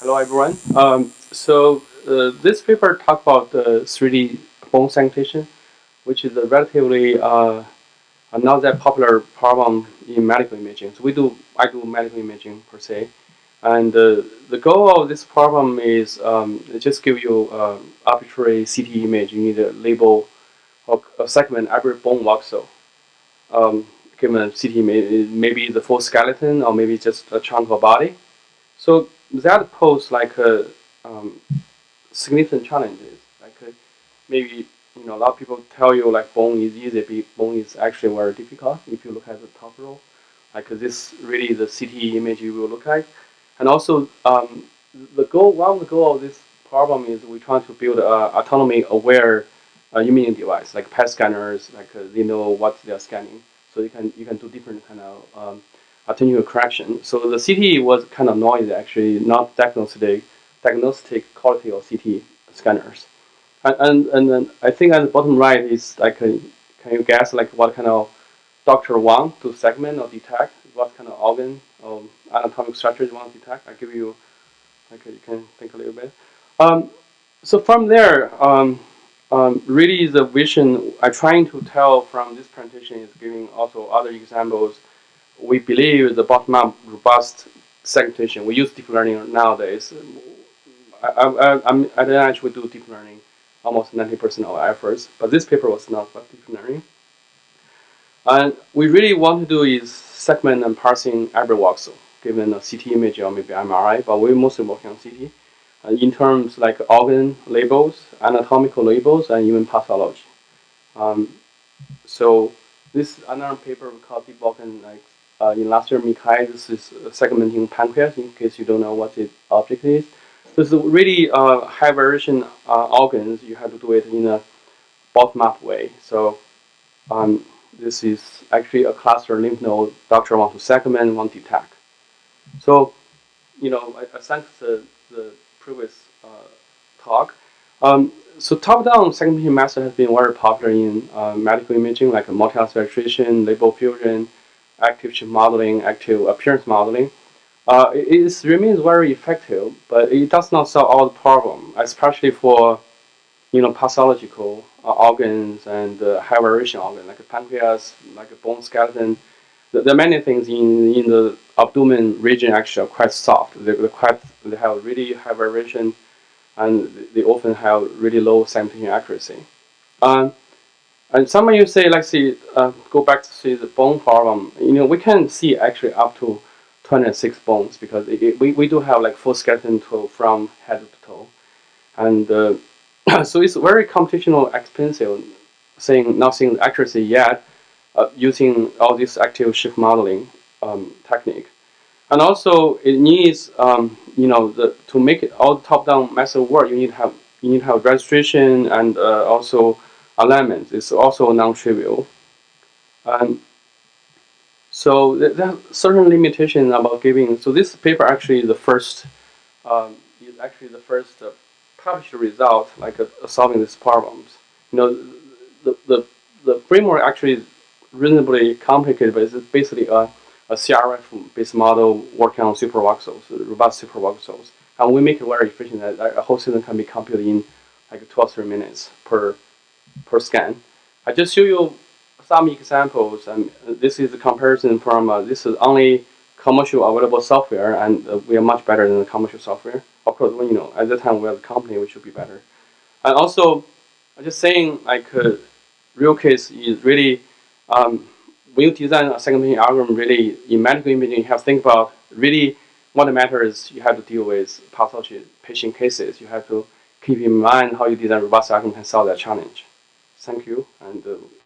Hello, everyone. This paper talk about the 3D bone segmentation, which is a relatively not that popular problem in medical imaging. I do medical imaging per se, and the goal of this problem is just give you arbitrary CT image. You need a label or a segment every bone voxel. Given a CT image, maybe the full skeleton or maybe just a chunk of body. So that poses like a significant challenges. Maybe a lot of people tell you like bone is easy, but bone is actually very difficult. If you look at the top row, like this really the CT image you will look at, and also one of the goal of this problem is we try to build a autonomy aware imaging device like PET scanners, they know what they are scanning, so you can do different kind of attenuate correction. So the CT was kind of noisy, actually, not diagnostic quality of CT scanners. And then I think at the bottom right is like, can you guess like what kind of doctor want to segment or detect? What kind of organ or anatomic structures you want to detect? I give you, you can think a little bit. So from there, really the vision I'm trying to tell from this presentation is giving also other examples. We believe the bottom-up robust segmentation. We use deep learning nowadays. I didn't actually do deep learning almost 90% of our efforts, but this paper was not about deep learning. And we really want to do is segment and parsing every voxel, given a CT image or maybe MRI, but we're mostly working on CT. In terms like organ labels, anatomical labels, and even pathology. So this another paper we call deep organ in last year, Mikai, this is segmenting pancreas, in case you don't know what the object is. This is really high variation organs. You have to do it in a bottom-up way. So this is actually a cluster lymph node doctor want to segment, want to detect. So, I thank the previous talk. So top-down segmentation method has been very popular in medical imaging, like multi-ounce registration, label fusion, active chip modeling, active appearance modeling. It remains very effective, but it does not solve all the problem, especially for pathological organs and high variation organs like a pancreas, like a bone skeleton. There are many things in the abdomen region actually are quite soft. They have really high variation, and they often have really low segmentation accuracy. And some of you say, go back to see the bone problem. We can see actually up to 206 bones because we do have like full skeleton from head to toe, and so it's very computational expensive. Not seeing the accuracy yet, using all this active shift modeling technique, and also it needs to make it all top-down method work. You need to have registration and also alignment. It's also non-trivial. So there are certain limitations about giving. So this paper actually is the first published result solving these problems. The framework actually is reasonably complicated, but it's basically a CRF-based model working on supervoxels, robust supervoxels, and we make it very efficient. A whole system can be computed in like 2 or 3 minutes per scan. I just show you some examples, and this is a comparison from this is only commercial available software, and we are much better than the commercial software. Of course, when at the time we are the company, we should be better. And also, I'm just saying real case is really when you design a segmentation algorithm, really in medical imaging, you have to think about really what matters. You have to deal with pathology patient cases. You have to keep in mind how you design robust algorithm can solve that challenge. Thank you, and